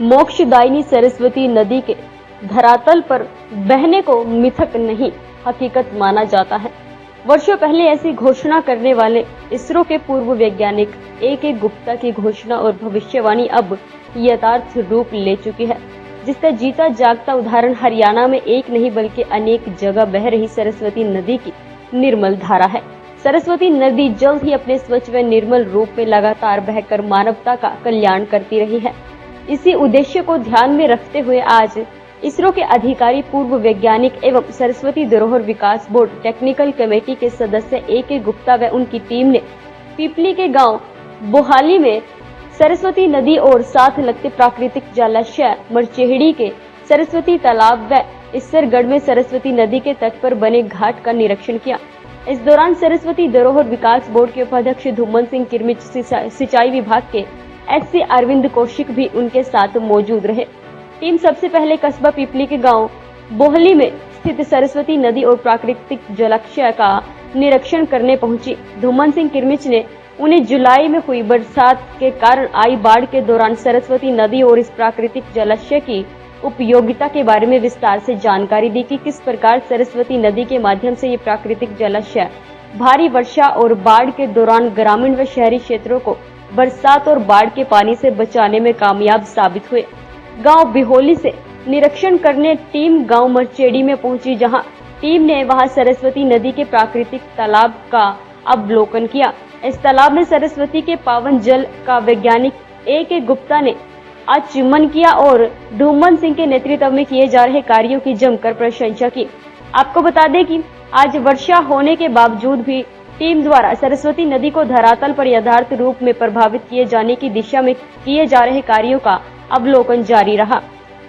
मोक्षदायिनी सरस्वती नदी के धरातल पर बहने को मिथक नहीं, हकीकत माना जाता है। वर्षों पहले ऐसी घोषणा करने वाले इसरो के पूर्व वैज्ञानिक ए.के. गुप्ता की घोषणा और भविष्यवाणी अब यथार्थ रूप ले चुकी है, जिसका जीता जागता उदाहरण हरियाणा में एक नहीं बल्कि अनेक जगह बह रही सरस्वती नदी की निर्मल धारा है। सरस्वती नदी जल्द ही अपने स्वच्छ व निर्मल रूप में लगातार बहकर मानवता का कल्याण करती रही है। इसी उद्देश्य को ध्यान में रखते हुए आज इसरो के अधिकारी, पूर्व वैज्ञानिक एवं सरस्वती धरोहर विकास बोर्ड टेक्निकल कमेटी के सदस्य ए.के. गुप्ता व उनकी टीम ने पिपली के गांव बोहाली में सरस्वती नदी और साथ लगते प्राकृतिक जलाशय मरचेहड़ी के सरस्वती तालाब व इसरगढ़ में सरस्वती नदी के तट पर बने घाट का निरीक्षण किया। इस दौरान सरस्वती धरोहर विकास बोर्ड के उपाध्यक्ष धूमन सिंह किरमिच, सिंचाई विभाग के एस.सी. अरविंद कौशिक भी उनके साथ मौजूद रहे। टीम सबसे पहले कस्बा पिपली के गांव बोहली में स्थित सरस्वती नदी और प्राकृतिक जलाशय का निरीक्षण करने पहुंची। धूमन सिंह किरमिच ने उन्हें जुलाई में हुई बरसात के कारण आई बाढ़ के दौरान सरस्वती नदी और इस प्राकृतिक जलाशय की उपयोगिता के बारे में विस्तार से जानकारी दी कि किस प्रकार सरस्वती नदी के माध्यम से ये प्राकृतिक जलाशय भारी वर्षा और बाढ़ के दौरान ग्रामीण व शहरी क्षेत्रों को बरसात और बाढ़ के पानी से बचाने में कामयाब साबित हुए। गांव बिहोली से निरीक्षण करने टीम गांव मरचेड़ी में पहुंची, जहां टीम ने वहां सरस्वती नदी के प्राकृतिक तालाब का अवलोकन किया। इस तालाब में सरस्वती के पावन जल का वैज्ञानिक ए.के. गुप्ता ने आचमन किया और धूमन सिंह के नेतृत्व में किए जा रहे कार्यों की जमकर प्रशंसा की। आपको बता दें कि आज वर्षा होने के बावजूद भी टीम द्वारा सरस्वती नदी को धरातल पर यथार्थ रूप में प्रभावित किए जाने की दिशा में किए जा रहे कार्यों का अवलोकन जारी रहा।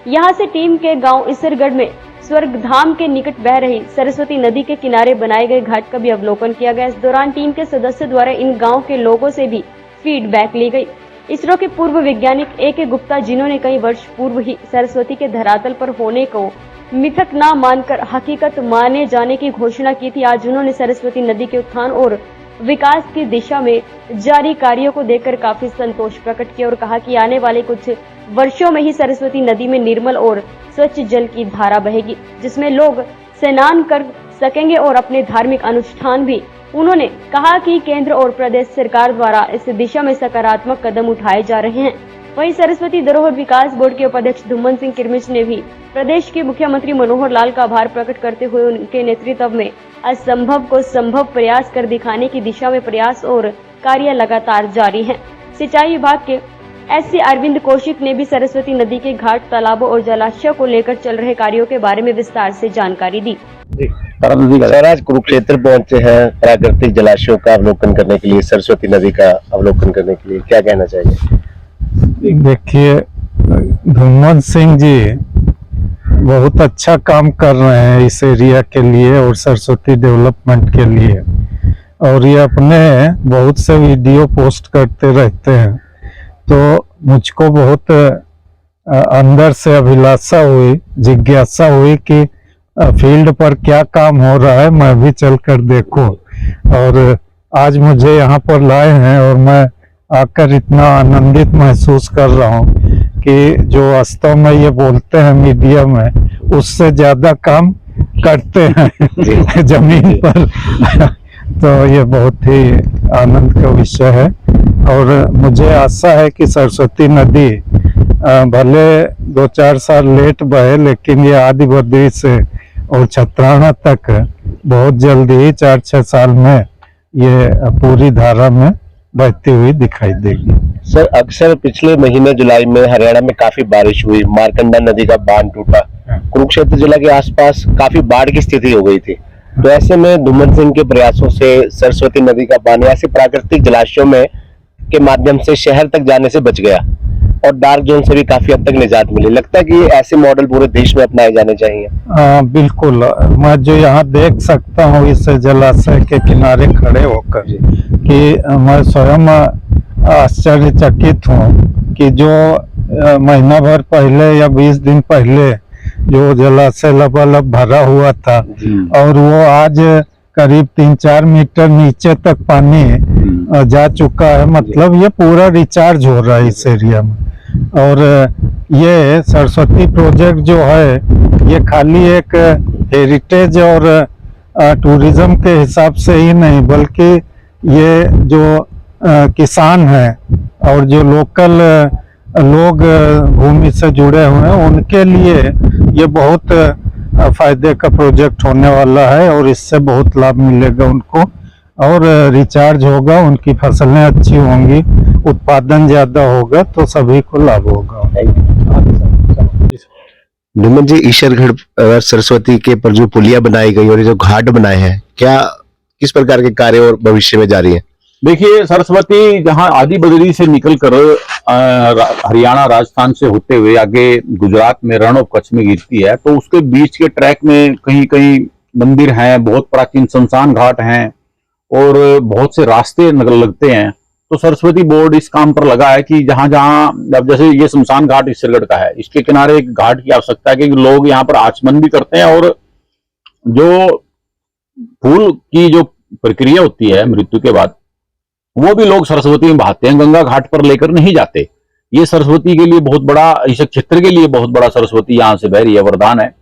यहां से टीम के गांव इसरगढ़ में स्वर्गधाम के निकट बह रही सरस्वती नदी के किनारे बनाए गए घाट का भी अवलोकन किया गया। इस दौरान टीम के सदस्यों द्वारा इन गाँव के लोगों से भी फीडबैक ली गई। इसरो के पूर्व वैज्ञानिक ए.के. गुप्ता, जिन्होंने कई वर्ष पूर्व ही सरस्वती के धरातल पर होने को मिथक न मानकर हकीकत माने जाने की घोषणा की थी, आज उन्होंने सरस्वती नदी के उत्थान और विकास की दिशा में जारी कार्यों को देखकर काफी संतोष प्रकट किया और कहा कि आने वाले कुछ वर्षों में ही सरस्वती नदी में निर्मल और स्वच्छ जल की धारा बहेगी, जिसमें लोग स्नान कर सकेंगे और अपने धार्मिक अनुष्ठान भी। उन्होंने कहा कि केंद्र और प्रदेश सरकार द्वारा इस दिशा में सकारात्मक कदम उठाए जा रहे हैं। वहीं सरस्वती धरोहर विकास बोर्ड के उपाध्यक्ष धूमन सिंह किरमिच ने भी प्रदेश के मुख्यमंत्री मनोहर लाल का आभार प्रकट करते हुए उनके नेतृत्व में असंभव को संभव प्रयास कर दिखाने की दिशा में प्रयास और कार्य लगातार जारी हैं। सिंचाई विभाग के एस.सी. अरविंद कौशिक ने भी सरस्वती नदी के घाट, तालाबों और जलाशय को लेकर चल रहे कार्यों के बारे में विस्तार से जानकारी दी। सर, आज कुरुक्षेत्र पहुंचे हैं प्राकृतिक जलाशयों का अवलोकन करने के लिए, सरस्वती नदी का अवलोकन करने के लिए, क्या कहना चाहिए? देखिए, धूमन सिंह जी बहुत अच्छा काम कर रहे हैं इस एरिया के लिए और सरस्वती डेवलपमेंट के लिए, और ये अपने बहुत से वीडियो पोस्ट करते रहते हैं। तो मुझको बहुत अंदर से अभिलाषा हुई, जिज्ञासा हुई कि फील्ड पर क्या काम हो रहा है, मैं भी चलकर देखूं। और आज मुझे यहाँ पर लाए हैं और मैं आकर इतना आनंदित महसूस कर रहा हूँ कि जो वास्तव में ये बोलते हैं मीडिया में, उससे ज्यादा काम करते हैं जमीन पर। तो ये बहुत ही आनंद का विषय है और मुझे आशा है कि सरस्वती नदी भले 2-4 साल लेट बहे, लेकिन ये आदि बद्री से और छतराना तक बहुत जल्दी ही 4-6 साल में ये पूरी धारा में बहती हुई दिखाई देगी। सर, अक्सर पिछले महीने जुलाई में हरियाणा में काफी बारिश हुई, मारकंडा नदी का बांध टूटा, कुरुक्षेत्र जिला के आसपास काफी बाढ़ की स्थिति हो गई थी। तो ऐसे में धूमन सिंह के प्रयासों से सरस्वती नदी का पानी ऐसे प्राकृतिक जलाशयों में के माध्यम से शहर तक जाने से बच गया और डार्क जोन से भी काफी हद तक निजात मिली। लगता है कि ऐसे मॉडल पूरे देश में अपनाए जाने चाहिए। बिल्कुल, मैं जो यहाँ देख सकता हूँ इस जलाशय के किनारे खड़े होकर कि मैं स्वयं आश्चर्यचकित हूँ कि जो महीना भर पहले या 20 दिन पहले जो जलाशय लबालब भरा हुआ था और वो आज करीब 3-4 मीटर नीचे तक पानी जा चुका है। मतलब ये पूरा रिचार्ज हो रहा है इस एरिया में। और ये सरस्वती प्रोजेक्ट जो है ये खाली एक हेरिटेज और टूरिज्म के हिसाब से ही नहीं, बल्कि ये जो किसान हैं और जो लोकल लोग भूमि से जुड़े हुए हैं उनके लिए ये बहुत फायदे का प्रोजेक्ट होने वाला है और इससे बहुत लाभ मिलेगा उनको और रिचार्ज होगा, उनकी फसलें अच्छी होंगी, उत्पादन ज्यादा होगा तो सभी को लाभ होगा। धूमन जी, ईश्वरगढ़ और सरस्वती के पर जो पुलिया बनाई गई और ये जो घाट बनाए हैं, क्या किस प्रकार के कार्य और भविष्य में जारी है? देखिए, सरस्वती जहां आदि बदरी से निकलकर हरियाणा राजस्थान से होते हुए आगे गुजरात में रण ऑफ कच्छ में गिरती है, तो उसके बीच के ट्रैक में कहीं कहीं मंदिर हैं, बहुत प्राचीन शमशान घाट हैं और बहुत से रास्ते लगते हैं। तो सरस्वती बोर्ड इस काम पर लगा है कि जहां जहां, अब जैसे ये शमशान घाट ईश्वरगढ़ का है, इसके किनारे एक घाट की आवश्यकता है कि लोग यहाँ पर आचमन भी करते हैं और जो फूल की जो प्रक्रिया होती है मृत्यु के बाद वो भी लोग सरस्वती में बहाते हैं, गंगा घाट पर लेकर नहीं जाते। ये सरस्वती के लिए बहुत बड़ा, इस क्षेत्र के लिए बहुत बड़ा सरस्वती यहाँ से बह रही है, वरदान है।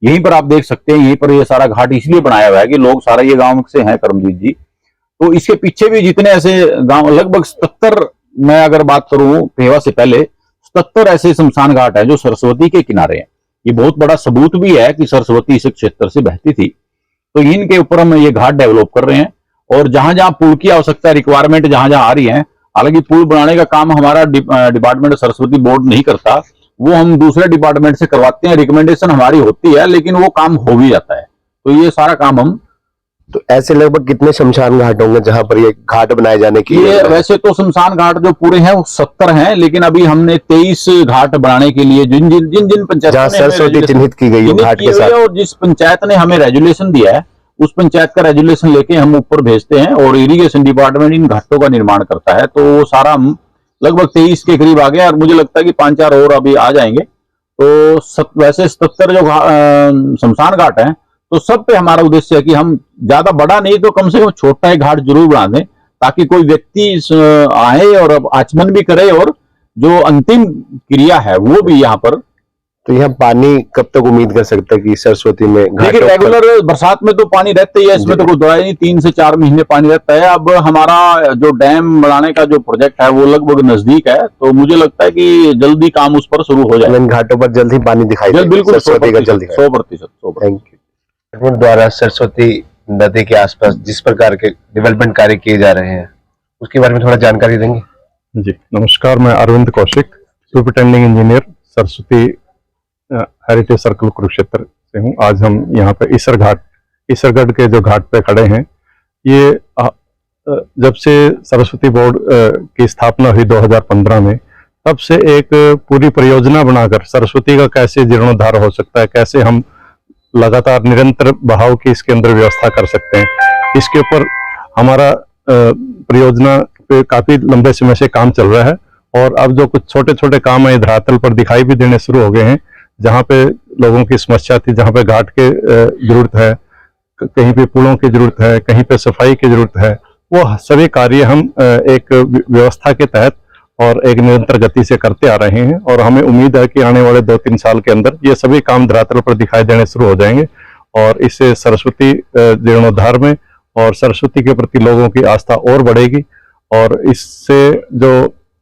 यहीं पर आप देख सकते हैं, यहीं पर ये सारा घाट इसलिए बनाया हुआ है कि लोग सारा, ये गांव से हैं करमजीत जी, तो इसके पीछे भी जितने ऐसे गांव, लगभग 77, मैं अगर बात करूं पेवा से पहले 77 ऐसे शमशान घाट है जो सरस्वती के किनारे हैं। ये बहुत बड़ा सबूत भी है कि सरस्वती इस क्षेत्र से बहती थी। तो इनके ऊपर हम ये घाट डेवलप कर रहे हैं और जहां जहां पुल की आवश्यकता, रिक्वायरमेंट जहां जहां आ रही है, हालांकि पुल बनाने का काम हमारा डिपार्टमेंट सरस्वती बोर्ड नहीं करता, वो हम दूसरे डिपार्टमेंट से करवाते हैं, रिकमेंडेशन हमारी होती है, लेकिन वो काम हो भी जाता है। तो ये सारा काम हम, तो ऐसे लगभग कितने शमशान घाट होंगे जहां पर ये घाट बनाए जाने की? ये वैसे तो शमशान घाट जो पूरे हैं वो 70 हैं, लेकिन अभी हमने 23 घाट बनाने के लिए जिन पंचायत जहां सरस्वती चिन्हित की गई है घाट के साथ, और जिस पंचायत ने हमें रेजुलेशन दिया है उस पंचायत का रेजुलेशन लेके हम ऊपर भेजते हैं और इरिगेशन डिपार्टमेंट इन घाटों का निर्माण करता है। तो वो सारा हम लगभग 23 के करीब आ गए और मुझे लगता है कि 5-4 और अभी आ जाएंगे। तो वैसे 77 जो शमशान घाट हैं, तो सब पे हमारा उद्देश्य है कि हम ज्यादा बड़ा नहीं तो कम से कम छोटा एक घाट जरूर बना दें, ताकि कोई व्यक्ति आए और आचमन भी करे और जो अंतिम क्रिया है वो भी यहाँ पर। तो यहाँ पानी कब तक उम्मीद कर सकते हैं कि सरस्वती में? देखिए, रेगुलर बरसात में तो पानी रहता ही है, इसमें तो कोई दवाई नहीं, 3 से 4 महीने पानी रहता है। अब हमारा जो डैम बनाने का जो प्रोजेक्ट है वो लगभग नजदीक है, तो मुझे लगता है कि जल्दी काम उस पर शुरू हो जाए। इन घाटों पर जल्द ही पानी दिखाई देगा, बिल्कुल, सरस्वती का जल्दी 100%। Thank you. द्वारा सरस्वती नदी के आसपास जिस प्रकार के डेवलपमेंट कार्य किए जा रहे हैं उसके बारे में थोड़ा जानकारी देंगे? जी नमस्कार, मैं Arvind Kaushik, superintending engineer Saraswati heritage circle Kurukshetra से हूँ। आज हम यहाँ पे ईसरगढ़ के जो घाट पे खड़े हैं, ये जब से सरस्वती बोर्ड की स्थापना हुई 2015 में, तब से एक पूरी परियोजना बनाकर सरस्वती का कैसे जीर्णोद्धार हो सकता है, कैसे हम लगातार निरंतर बहाव की इसके अंदर व्यवस्था कर सकते हैं, इसके ऊपर हमारा परियोजना पे काफी लंबे समय से काम चल रहा है। और अब जो कुछ छोटे छोटे काम है धरातल पर दिखाई भी देने शुरू हो गए हैं, जहाँ पे लोगों की समस्या थी, जहाँ पे घाट के जरूरत है, कहीं पे पुलों की जरूरत है, कहीं पे सफाई की जरूरत है, वो सभी कार्य हम एक व्यवस्था के तहत और एक निरंतर गति से करते आ रहे हैं। और हमें उम्मीद है कि आने वाले 2-3 साल के अंदर ये सभी काम धरातल पर दिखाई देने शुरू हो जाएंगे और इससे सरस्वती जीर्णोद्धार में और सरस्वती के प्रति लोगों की आस्था और बढ़ेगी। और इससे जो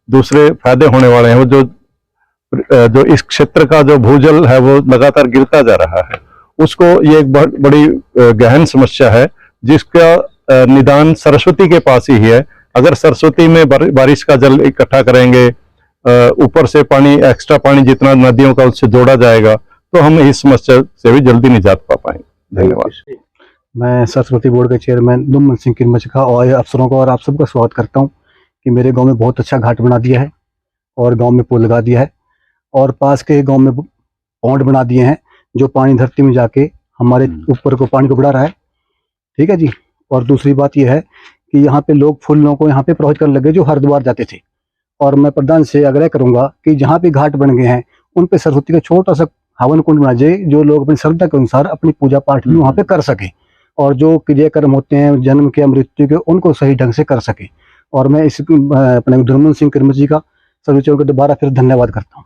दूसरे फायदे होने वाले हैं, वो जो इस क्षेत्र का जो भूजल है वो लगातार गिरता जा रहा है, उसको ये एक बहुत बड़ी गहन समस्या है जिसका निदान सरस्वती के पास ही है। अगर सरस्वती में बारिश का जल इकट्ठा करेंगे, ऊपर से पानी, एक्स्ट्रा पानी जितना नदियों का उससे जोड़ा जाएगा, तो हम इस समस्या से भी जल्दी निजात पा पाएंगे। धन्यवाद। मैं सरस्वती बोर्ड के चेयरमैन दुम्मन सिंह किरमचखा और अफसरों को और आप सबका स्वागत करता हूं कि मेरे गांव में बहुत अच्छा घाट बना दिया है और गांव में पुल लगा दिया है और पास के गांव में पौंड बना दिए हैं जो पानी धरती में जाके हमारे ऊपर को पानी को बढ़ा रहा है। ठीक है जी। और दूसरी बात यह है कि यहाँ पे लोग फूलों को यहाँ पे प्रोवाइड करने लगे जो हरिद्वार जाते थे, और मैं प्रधान से आग्रह करूंगा कि जहाँ पे घाट बन गए हैं उन पे सरस्वती का छोटा सा हवन कुंड बना जाए, जो लोग अपनी श्रद्धा के अनुसार अपनी पूजा पाठ भी वहाँ पे कर सके और जो क्रियाक्रम होते हैं जन्म के मृत्यु के उनको सही ढंग से कर सके। और मैं इस अपने धूमन सिंह किरमत जी का सभी को दोबारा फिर धन्यवाद करता हूँ।